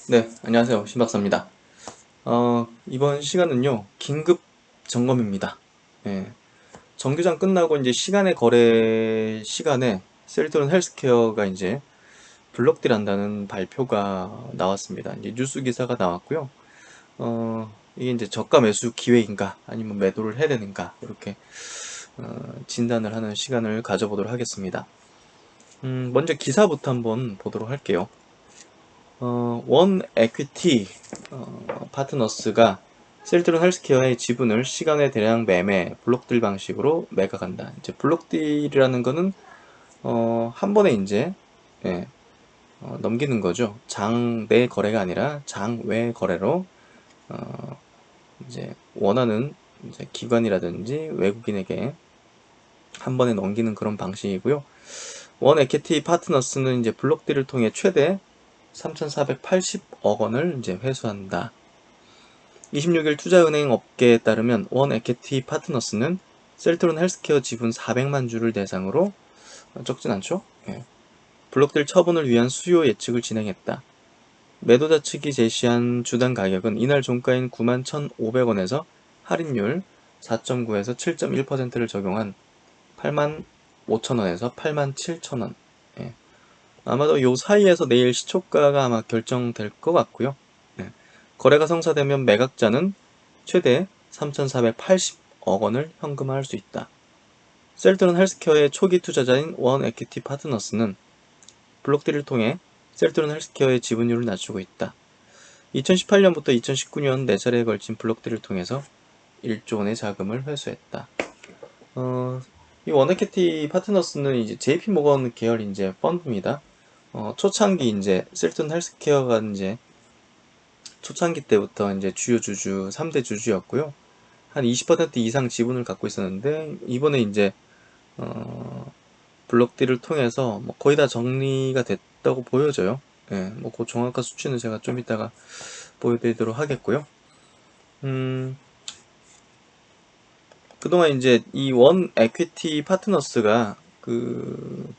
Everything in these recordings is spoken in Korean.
네, 안녕하세요. 신박사입니다. 이번 시간은요, 긴급 점검입니다. 예, 정규장 끝나고 이제 시간의 거래 시간에 셀트론 헬스케어가 이제 블록딜 한다는 발표가 나왔습니다. 이제 뉴스 기사가 나왔고요. 이게 이제 저가 매수 기회인가, 아니면 매도를 해야 되는가, 이렇게, 진단을 하는 시간을 가져보도록 하겠습니다. 먼저 기사부터 한번 보도록 할게요. 원 에퀴티 파트너스가 셀트론 헬스케어의 지분을 시간의 대량 매매, 블록딜 방식으로 매각한다. 이제 블록딜이라는 거는 한 번에 이제 예, 넘기는 거죠. 장 내 거래가 아니라 장 외 거래로 어, 이제 원하는 이제 기관이라든지 외국인에게 한 번에 넘기는 그런 방식이고요. 원 에퀴티 파트너스는 이제 블록딜을 통해 최대 3,480억 원을 이제 회수한다. 26일 투자은행 업계에 따르면 원 에퀴티 파트너스는 셀트론 헬스케어 지분 400만 주를 대상으로 적진 않죠? 예. 블록딜 처분을 위한 수요 예측을 진행했다. 매도자 측이 제시한 주당 가격은 이날 종가인 91,500원에서 할인율 4.9에서 7.1%를 적용한 85,000원에서 87,000원. 예. 아마도 요 사이에서 내일 시초가가 아마 결정될 것 같고요. 네. 거래가 성사되면 매각자는 최대 3,480억 원을 현금화할 수 있다. 셀트론 헬스케어의 초기 투자자인 원 에퀴티 파트너스는 블록딜을 통해 셀트론 헬스케어의 지분율을 낮추고 있다. 2018년부터 2019년 4차례에 걸친 블록딜을 통해서 1조 원의 자금을 회수했다. 이 원에퀴티 파트너스는 이제 JP 모건 계열 이제 펀드입니다. 초창기 이제 셀튼 헬스케어가 이제 초창기 때부터 이제 주요 주주 3대 주주였고요. 한 20% 이상 지분을 갖고 있었는데 이번에 이제 블록딜을 통해서 뭐 거의 다 정리가 됐다고 보여져요. 예, 뭐 그 정확한 수치는 제가 좀 이따가 보여드리도록 하겠고요. 음, 그동안 이제 이 원 에퀴티 파트너스가 그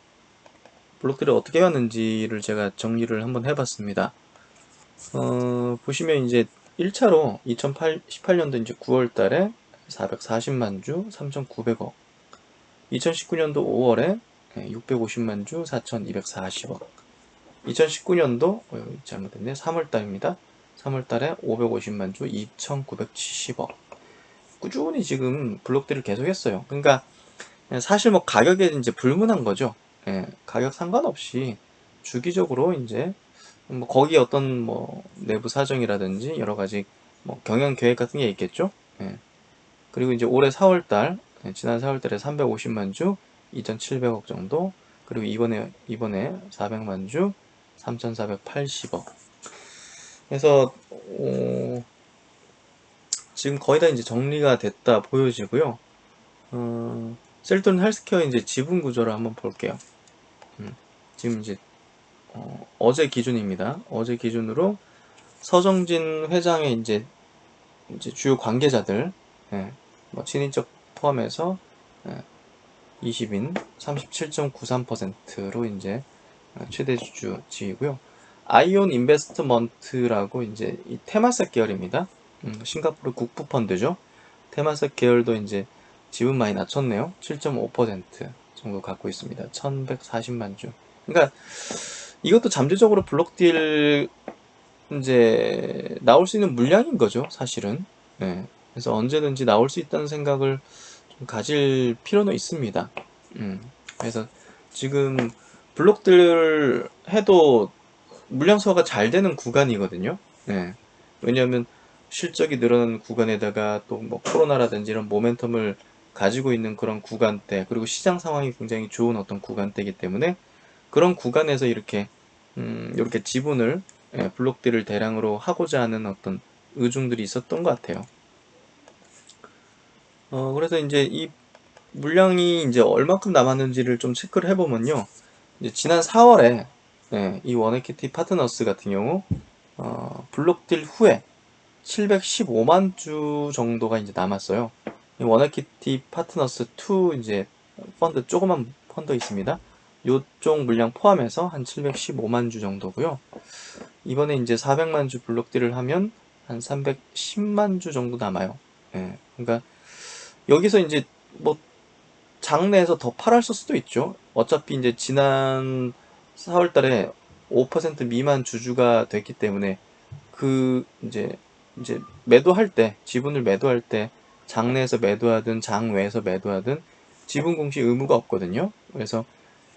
블록딜을 어떻게 해왔는지를 제가 정리를 한번 해봤습니다. 보시면 이제 1차로 2018년도 이제 9월 달에 440만 주 3,900억. 2019년도 5월에 650만 주 4,240억. 2019년도 잘못됐네. 3월 달입니다. 3월 달에 550만 주 2,970억. 꾸준히 지금 블록들을 계속 했어요. 그러니까 사실 뭐 가격에 이제 불문한 거죠. 예, 가격 상관없이 주기적으로 이제 뭐 거기 어떤 뭐 내부 사정이라든지 여러 가지 뭐 경영 계획 같은 게 있겠죠. 예. 그리고 이제 올해 4월달 지난 4월달에 350만 주 2,700억 정도, 그리고 이번에 400만 주 3,480억. 그래서 지금 거의 다 이제 정리가 됐다 보여지고요. 셀턴 헬스케어 이제 지분 구조를 한번 볼게요. 지금 이제 어제 기준입니다. 어제 기준으로 서정진 회장의 이제 주요 관계자들, 예, 뭐 친인척 포함해서 20인 37.93%로 이제 최대 주주지이고요. 아이온 인베스트먼트라고 이제 이 테마섹 계열입니다. 싱가포르 국부 펀드죠. 테마섹 계열도 이제 지분 많이 낮췄네요. 7.5% 정도 갖고 있습니다. 1,140만 주. 그러니까 이것도 잠재적으로 블록딜 이제 나올 수 있는 물량인 거죠, 사실은. 네. 그래서 언제든지 나올 수 있다는 생각을 좀 가질 필요는 있습니다. 그래서 지금 블록들 해도 물량 소화가 잘 되는 구간이거든요. 네. 왜냐하면 실적이 늘어나는 구간에다가 또 뭐 코로나라든지 이런 모멘텀을 가지고 있는 그런 구간대, 그리고 시장 상황이 굉장히 좋은 어떤 구간대이기 때문에 그런 구간에서 이렇게 지분을 블록딜을 대량으로 하고자 하는 어떤 의중들이 있었던 것 같아요. 그래서 이제 이 물량이 이제 얼마큼 남았는지를 좀 체크를 해보면요. 이제 지난 4월에 이 원에퀴티 파트너스 같은 경우 블록딜 후에 715만 주 정도가 이제 남았어요. 이 원에퀴티 파트너스 2 이제 펀드 조그만 펀드 있습니다. 요쪽 물량 포함해서 한 715만 주 정도고요. 이번에 이제 400만 주 블록딜을 하면 한 310만 주 정도 남아요. 예. 그러니까 여기서 이제 뭐 장내에서 더 팔았을 수도 있죠. 어차피 이제 지난 4월 달에 5% 미만 주주가 됐기 때문에 그 이제 매도할 때, 지분을 매도할 때 장내에서 매도하든 장외에서 매도하든 지분 공시 의무가 없거든요. 그래서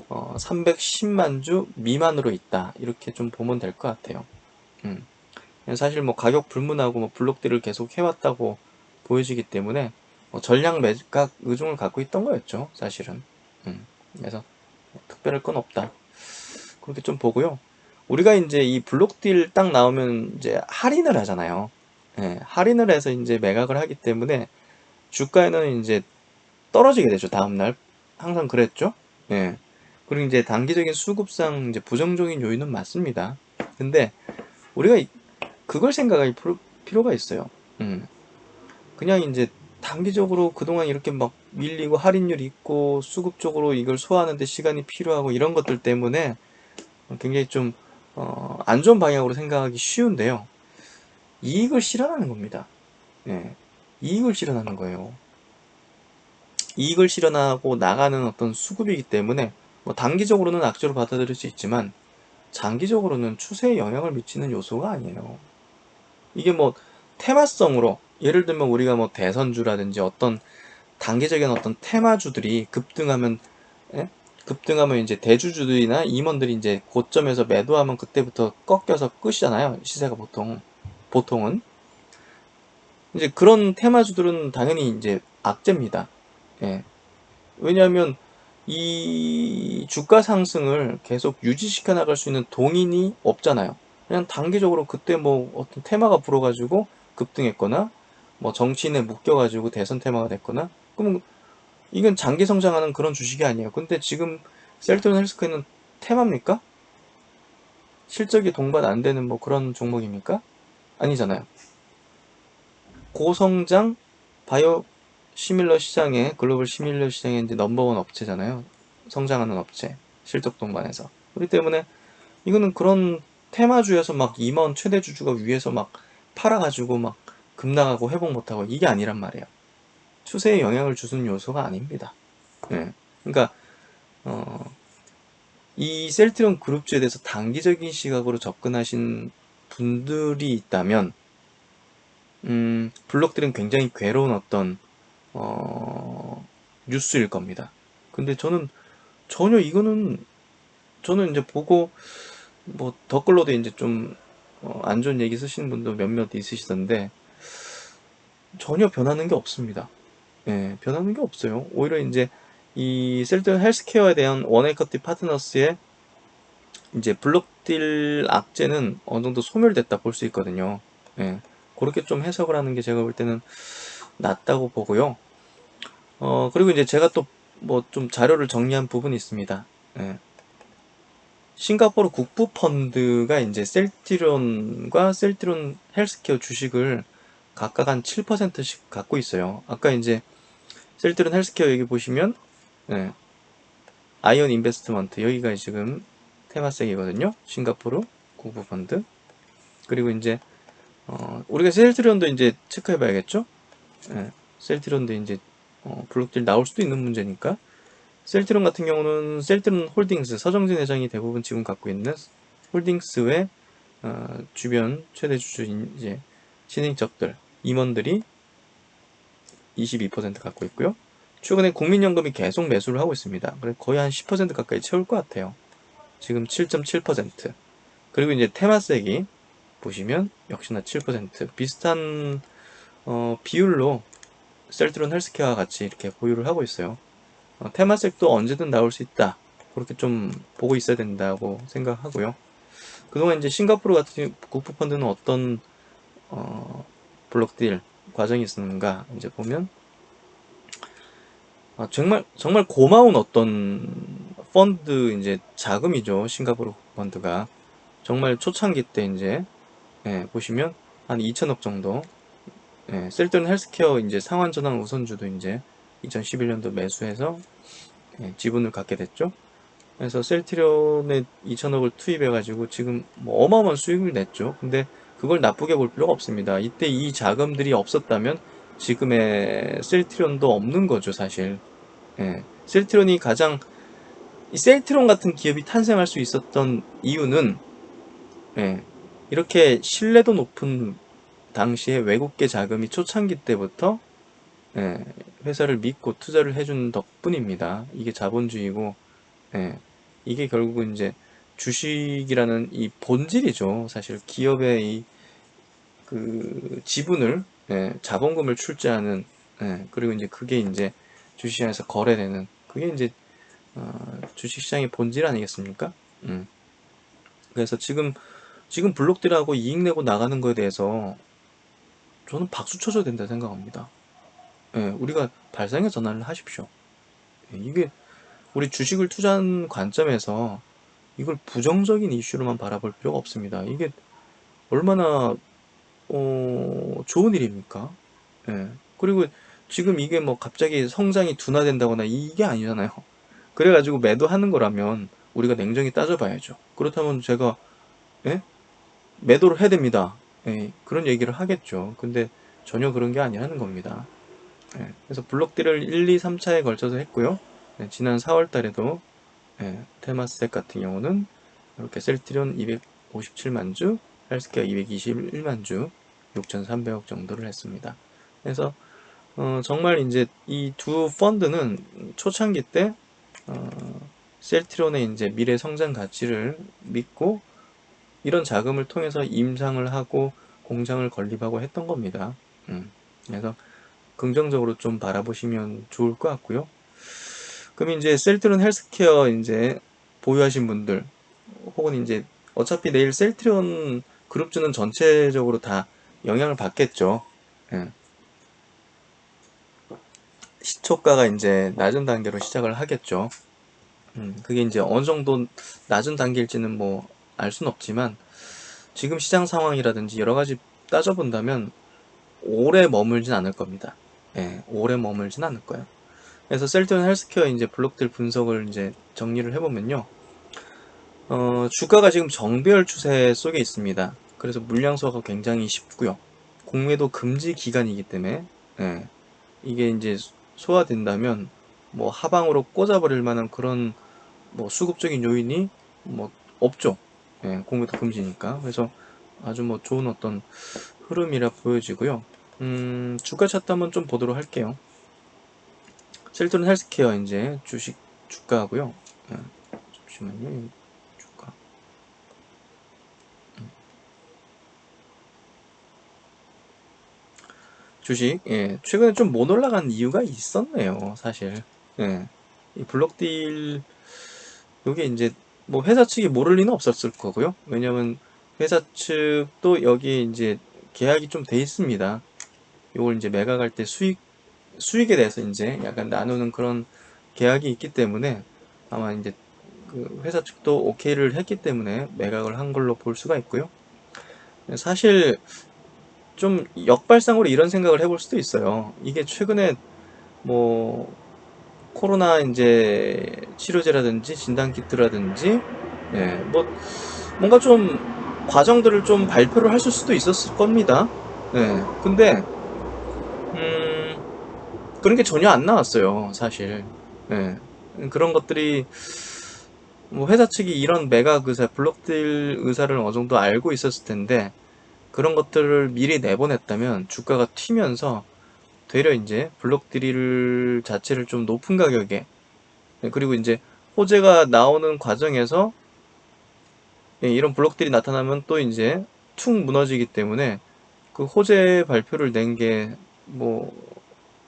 310만 주 미만으로 있다, 이렇게 좀 보면 될 것 같아요. 사실 뭐 가격 불문하고 뭐 블록들을 계속 해왔다고 보여지기 때문에 전량 매각 의중을 갖고 있던 거였죠, 사실은. 그래서 특별할 건 없다, 그렇게 좀 보고요. 우리가 이제 이 블록딜 딱 나오면 이제 할인을 하잖아요. 예, 할인을 해서 이제 매각을 하기 때문에 주가에는 이제 떨어지게 되죠, 다음날. 항상 그랬죠. 예. 그리고 이제 단기적인 수급상 이제 부정적인 요인은 맞습니다. 근데 우리가 그걸 생각할 필요가 있어요. 그냥 이제 단기적으로 그동안 이렇게 막 밀리고 할인율이 있고 수급적으로 이걸 소화하는데 시간이 필요하고 이런 것들 때문에 굉장히 좀 안 좋은 방향으로 생각하기 쉬운데요. 이익을 실현하는 겁니다. 예. 이익을 실현하는 거예요. 이익을 실현하고 나가는 어떤 수급이기 때문에 뭐 단기적으로는 악재로 받아들일 수 있지만 장기적으로는 추세에 영향을 미치는 요소가 아니에요. 이게 뭐 테마성으로, 예를 들면 우리가 뭐 대선주라든지 어떤 단기적인 어떤 테마주들이 급등하면, 예? 급등하면 이제 대주주들이나 임원들이 이제 고점에서 매도하면 그때부터 꺾여서 끝이잖아요, 시세가 보통은. 이제 그런 테마주들은 당연히 이제 악재입니다. 예. 왜냐하면 이 주가 상승을 계속 유지시켜 나갈 수 있는 동인이 없잖아요. 그냥 단기적으로 그때 뭐 어떤 테마가 불어가지고 급등했거나 뭐 정치인에 묶여가지고 대선 테마가 됐거나, 그러면 이건 장기 성장하는 그런 주식이 아니에요. 근데 지금 셀트론 헬스케어는 테마입니까? 실적이 동반 안 되는 뭐 그런 종목입니까? 아니잖아요. 고성장 바이오 시밀러 시장에, 글로벌 시밀러 시장에 이제 넘버원 업체잖아요. 성장하는 업체, 실적 동반해서. 그렇기 때문에 이거는 그런 테마주에서 막 임원 최대 주주가 위에서 막 팔아가지고 막 급락하고 회복 못하고 이게 아니란 말이에요. 추세에 영향을 주는 요소가 아닙니다. 예. 그러니까 이 셀트리온 그룹주에 대해서 단기적인 시각으로 접근하신 분들이 있다면 블록들은 굉장히 괴로운 어떤 뉴스일 겁니다. 근데 저는 전혀 이거는, 저는 이제 보고 뭐 댓글로도 이제 좀 안 좋은 얘기 쓰시는 분도 몇몇 있으시던데 전혀 변하는 게 없습니다. 예, 변하는 게 없어요. 오히려 이제 이 셀트리온 헬스케어에 대한 원에커티 파트너스의 이제 블록딜 악재는 어느 정도 소멸됐다 볼 수 있거든요. 예, 그렇게 좀 해석을 하는 게 제가 볼 때는 낫다고 보고요. 그리고 이제 제가 또 뭐 좀 자료를 정리한 부분이 있습니다. 예. 싱가포르 국부 펀드가 이제 셀트리온과 셀트리온 헬스케어 주식을 각각 한 7%씩 갖고 있어요. 아까 이제 셀트리온 헬스케어 여기 보시면, 예, 아이언 인베스트먼트 여기가 지금 테마색이거든요. 싱가포르 국부 펀드. 그리고 이제 우리가 셀트리온도 이제 체크해 봐야겠죠. 예, 셀트리온도 이제 블록딜 나올 수도 있는 문제니까. 셀트리온 같은 경우는 셀트리온 홀딩스, 서정진 회장이 대부분 지분 갖고 있는 홀딩스의 주변 최대 주주인 이제 신인적들, 임원들이 22% 갖고 있고요. 최근에 국민연금이 계속 매수를 하고 있습니다. 그래서 거의 한 10% 가까이 채울 것 같아요. 지금 7.7%. 그리고 이제 테마색이 보시면 역시나 7%. 비슷한 비율로 셀트리온 헬스케어와 같이 이렇게 보유를 하고 있어요. 테마색도 언제든 나올 수 있다, 그렇게 좀 보고 있어야 된다고 생각하고요. 그동안 이제 싱가포르 같은 국부펀드는 어떤 블록딜 과정이 있었는가 이제 보면, 정말 고마운 어떤 펀드 이제 자금이죠. 싱가포르 펀드가 정말 초창기 때 이제, 예, 보시면 한 2천억 정도, 예, 셀트리온 헬스케어 이제 상환전환 우선주도 이제 2011년도 매수해서, 예, 지분을 갖게 됐죠. 그래서 셀트리온에 2천억을 투입해가지고 지금 뭐 어마어마한 수익을 냈죠. 근데 그걸 나쁘게 볼 필요가 없습니다. 이때 이 자금들이 없었다면 지금의 셀트리온도 없는 거죠, 사실. 예. 셀트리온이 가장 이 셀트리온 같은 기업이 탄생할 수 있었던 이유는 예, 이렇게 신뢰도 높은 당시에 외국계 자금이 초창기 때부터 예, 회사를 믿고 투자를 해준 덕분입니다. 이게 자본주의고 예, 이게 결국은 이제 주식이라는 이 본질이죠. 사실 기업의 이 그 지분을 자본금을 출자하는 그리고 이제 그게 이제 주식시장에서 거래되는 그게 이제 주식시장의 본질 아니겠습니까? 그래서 지금 블록들하고 이익 내고 나가는 거에 대해서 저는 박수 쳐줘야 된다 생각합니다. 우리가 발상의 전환을 하십시오. 이게 우리 주식을 투자하는 관점에서 이걸 부정적인 이슈로만 바라볼 필요가 없습니다. 이게 얼마나 좋은 일입니까? 그리고 지금 이게 뭐 갑자기 성장이 둔화된다거나 이게 아니잖아요. 그래가지고 매도하는 거라면 우리가 냉정히 따져봐야죠. 그렇다면 제가 예? 매도를 해야 됩니다. 그런 얘기를 하겠죠. 근데 전혀 그런 게 아니라는 겁니다. 그래서 블록딜을 1, 2, 3차에 걸쳐서 했고요. 지난 4월 달에도 테마스텍 같은 경우는 이렇게 셀트리온 257만 주, 헬스케어 221만 주, 6,300억 정도를 했습니다. 그래서 정말 이제 이 두 펀드는 초창기 때 셀트리온의 이제 미래 성장 가치를 믿고 이런 자금을 통해서 임상을 하고 공장을 건립하고 했던 겁니다. 그래서 긍정적으로 좀 바라보시면 좋을 것 같고요. 그럼 이제 셀트리온 헬스케어 이제 보유하신 분들 혹은 이제 어차피 내일 셀트리온 그룹주는 전체적으로 다 영향을 받겠죠. 예. 시초가가 이제 낮은 단계로 시작을 하겠죠. 그게 이제 어느 정도 낮은 단계일지는 뭐 알 수는 없지만 지금 시장 상황이라든지 여러 가지 따져본다면 오래 머물진 않을 겁니다. 오래 머물진 않을 거예요. 그래서 셀트리온 헬스케어 이제 블록들 분석을 이제 정리를 해보면요. 주가가 지금 정배열 추세 속에 있습니다. 그래서 물량 소화가 굉장히 쉽고요. 공매도 금지 기간이기 때문에 이게 이제 소화된다면 뭐 하방으로 꽂아버릴 만한 그런 뭐 수급적인 요인이 뭐 없죠. 공매도 금지니까. 그래서 아주 뭐 좋은 어떤 흐름이라 보여지고요. 주가 차트 한번 좀 보도록 할게요. 셀트리온 헬스케어 이제 주식 주가고요. 잠시만요. 주가. 주식 최근에 좀 못 올라간 이유가 있었네요. 사실 이 블록딜 요게 이제 뭐 회사 측이 모를 리는 없었을 거고요. 왜냐면 회사 측도 여기에 이제 계약이 좀 돼 있습니다. 요걸 이제 매각할 때 수익에 대해서 이제 약간 나누는 그런 계약이 있기 때문에 아마 이제 그 회사 측도 오케이를 했기 때문에 매각을 한 걸로 볼 수가 있고요. 사실 좀 역발상으로 이런 생각을 해볼 수도 있어요. 이게 최근에 뭐 코로나 이제 치료제라든지 진단키트라든지 뭐 뭔가 좀 과정들을 좀 발표를 하실 수도 있었을 겁니다. 근데 그런 게 전혀 안 나왔어요, 사실. 그런 것들이 뭐 회사 측이 이런 매각 의사, 블록딜 의사를 어느 정도 알고 있었을 텐데 그런 것들을 미리 내보냈다면 주가가 튀면서 되려 이제 블록딜 자체를 좀 높은 가격에 그리고 이제 호재가 나오는 과정에서 이런 블록들이 나타나면 또 이제 툭 무너지기 때문에 그 호재 발표를 낸 게 뭐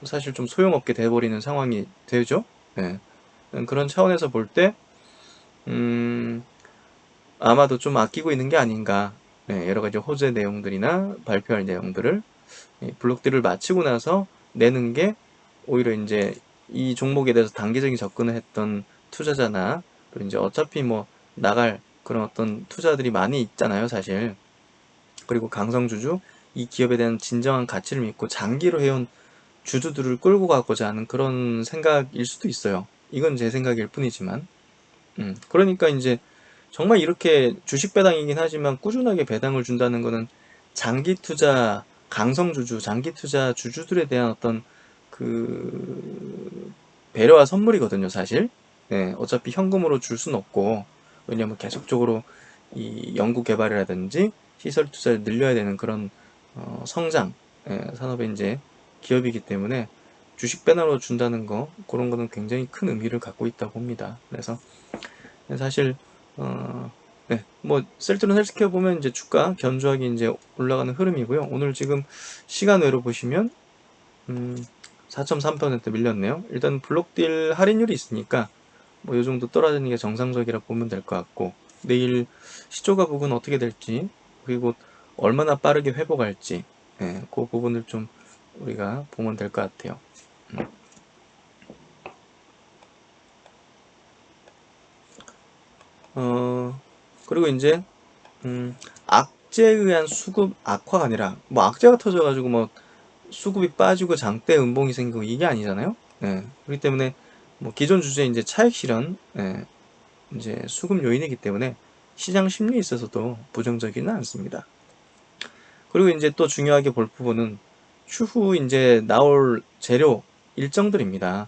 사실 좀 소용없게 돼버리는 상황이 되죠. 그런 차원에서 볼 때 아마도 좀 아끼고 있는 게 아닌가. 여러 가지 호재 내용들이나 발표할 내용들을 블록들을 마치고 나서 내는 게 오히려 이제 이 종목에 대해서 단기적인 접근을 했던 투자자나 또 이제 어차피 뭐 나갈 그런 어떤 투자들이 많이 있잖아요, 사실. 그리고 강성주주, 이 기업에 대한 진정한 가치를 믿고 장기로 해온 주주들을 끌고 가고자 하는 그런 생각일 수도 있어요. 이건 제 생각일 뿐이지만. 그러니까 이제 정말 이렇게 주식 배당이긴 하지만 꾸준하게 배당을 준다는 거는 장기 투자, 강성주주, 장기 투자 주주들에 대한 어떤 그 배려와 선물이거든요, 사실. 네, 어차피 현금으로 줄 순 없고, 왜냐면 계속적으로 이 연구 개발이라든지 시설 투자를 늘려야 되는 그런 성장 산업의 이제 기업이기 때문에 주식 배당으로 준다는 거 그런 거는 굉장히 큰 의미를 갖고 있다고 봅니다. 그래서 사실 네, 뭐 셀트론 헬스케어 보면 이제 주가 견조하게 이제 올라가는 흐름이고요. 오늘 지금 시간 외로 보시면 4.3% 밀렸네요. 일단 블록딜 할인율이 있으니까 뭐 이 정도 떨어지는 게 정상적이라 보면 될 것 같고, 내일 시초가 부분 어떻게 될지, 그리고 얼마나 빠르게 회복할지, 그 부분을 좀 우리가 보면 될 것 같아요. 그리고 이제 악재에 의한 수급 악화가 아니라 뭐 악재가 터져가지고 뭐 수급이 빠지고 장대 음봉이 생기고 이게 아니잖아요. 그렇기 때문에 뭐 기존 주제 이제 차익 실현, 이제 수급 요인이기 때문에 시장 심리에 있어서도 부정적이는 않습니다. 그리고 이제 또 중요하게 볼 부분은 추후 이제 나올 재료 일정들입니다.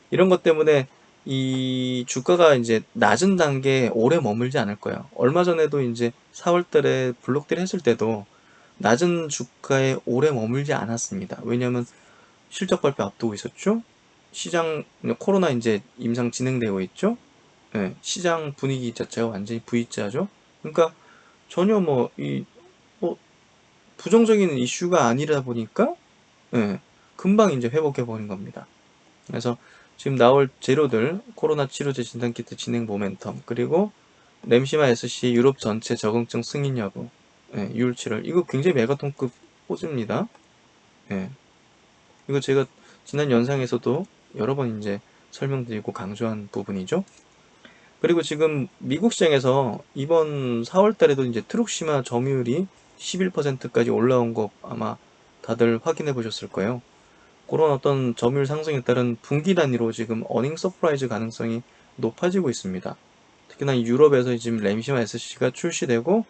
이런 것 때문에 이 주가가 이제 낮은 단계에 오래 머물지 않을 거예요. 얼마 전에도 이제 4월 달에 블록딜 했을 때도 낮은 주가에 오래 머물지 않았습니다. 왜냐하면 실적 발표 앞두고 있었죠. 시장 코로나 이제 임상 진행되고 있죠. 시장 분위기 자체가 완전히 V자죠. 그러니까 전혀 뭐 부정적인 이슈가 아니라 보니까 금방 이제 회복해 버린 겁니다. 그래서 지금 나올 재료들 코로나 치료제 진단키트 진행 모멘텀, 그리고 램시마 SC 유럽 전체 적응증 승인 여부, 6월 7월 이거 굉장히 메가톤급 호재입니다. 이거 제가 지난 영상에서도 여러 번 이제 설명드리고 강조한 부분이죠. 그리고 지금 미국 시장에서 이번 4월 달에도 이제 트룩시마 점유율이 11%까지 올라온 거 아마 다들 확인해 보셨을 거예요. 그런 어떤 점유율 상승에 따른 분기 단위로 지금 어닝 서프라이즈 가능성이 높아지고 있습니다. 특히나 유럽에서 지금 램시마 SC가 출시되고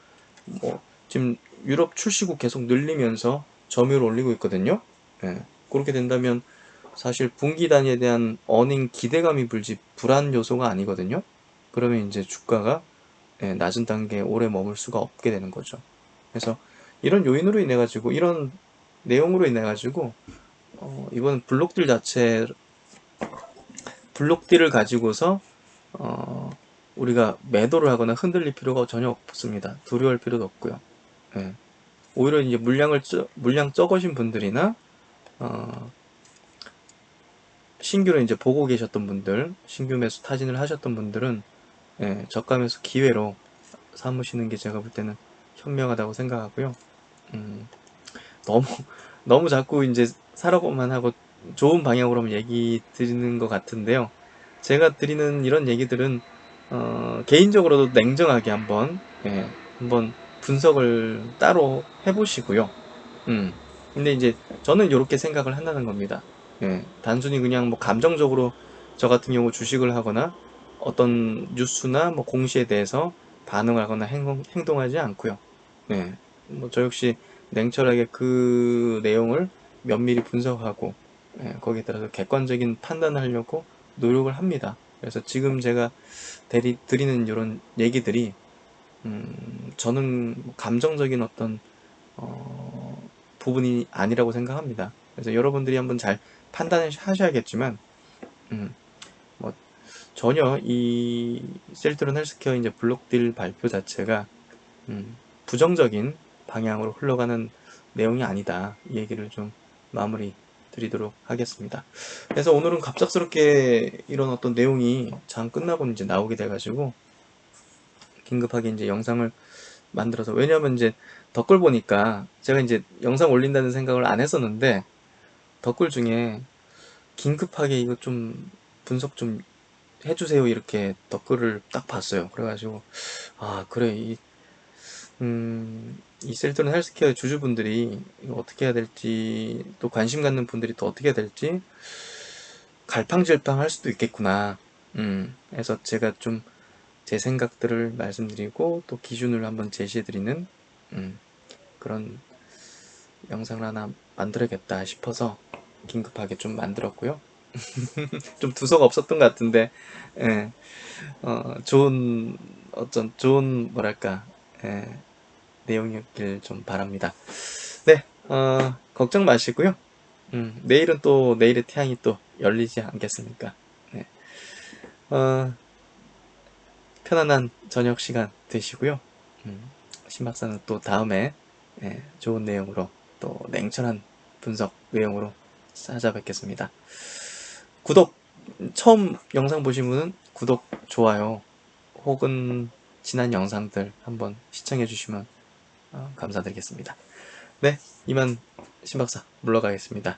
뭐 지금 유럽 출시국 계속 늘리면서 점유율 올리고 있거든요. 그렇게 된다면 사실 분기 단위에 대한 어닝 기대감이 불지 불안 요소가 아니거든요. 그러면 이제 주가가 낮은 단계에 오래 머물 수가 없게 되는 거죠. 그래서 이런 요인으로 인해 가지고 이런 내용으로 인해 가지고 이번 블록딜을 가지고서 우리가 매도를 하거나 흔들릴 필요가 전혀 없습니다. 두려워할 필요도 없고요. 오히려 이제 물량 적으신 분들이나 신규로 이제 보고 계셨던 분들, 신규 매수 타진을 하셨던 분들은 저가 매수 기회로 삼으시는 게 제가 볼 때는 현명하다고 생각하고요. 너무 너무 자꾸 이제 사라고만 하고 좋은 방향으로만 얘기 드리는 것 같은데요. 제가 드리는 이런 얘기들은 개인적으로도 냉정하게 한번 분석을 따로 해보시고요. 근데 이제 저는 이렇게 생각을 한다는 겁니다. 단순히 그냥 뭐 감정적으로 저 같은 경우 주식을 하거나 어떤 뉴스나 뭐 공시에 대해서 반응하거나 행동하지 않고요. 뭐 저 역시 냉철하게 그 내용을 면밀히 분석하고 거기에 따라서 객관적인 판단을 하려고 노력을 합니다. 그래서 지금 제가 드리는 이런 얘기들이 저는 감정적인 어떤 부분이 아니라고 생각합니다. 그래서 여러분들이 한번 잘 판단을 하셔야겠지만 뭐 전혀 이 셀트론 헬스케어 이제 블록딜 발표 자체가 부정적인 방향으로 흘러가는 내용이 아니다. 이 얘기를 좀 마무리 드리도록 하겠습니다. 그래서 오늘은 갑작스럽게 이런 어떤 내용이 장 끝나고 이제 나오게 돼가지고 긴급하게 이제 영상을 만들어서, 왜냐면 이제 댓글 보니까 제가 이제 영상 올린다는 생각을 안 했었는데 댓글 중에 긴급하게 이거 좀 분석 좀 해주세요 이렇게 댓글을 딱 봤어요. 그래가지고 아 그래 이 셀트론 헬스케어 주주분들이 이거 어떻게 해야 될지, 또 관심 갖는 분들이 또 어떻게 해야 될지 갈팡질팡 할 수도 있겠구나. 그래서 제가 좀 제 생각들을 말씀드리고 또 기준을 한번 제시해드리는 그런 영상을 하나 만들어야겠다 싶어서 긴급하게 좀 만들었고요. 좀 두서가 없었던 것 같은데, 예, 좋은 뭐랄까, 예, 내용이었길 좀 바랍니다. 네, 걱정 마시고요. 내일은 또 내일의 태양이 또 열리지 않겠습니까? 네, 어, 편안한 저녁 시간 되시고요. 신박사는 또 다음에 좋은 내용으로 또 냉철한 분석 내용으로 찾아뵙겠습니다. 구독, 처음 영상 보신 분은 구독, 좋아요 혹은 지난 영상들 한번 시청해 주시면 감사드리겠습니다. 네, 이만 신박사 물러가겠습니다.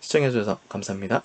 시청해 주셔서 감사합니다.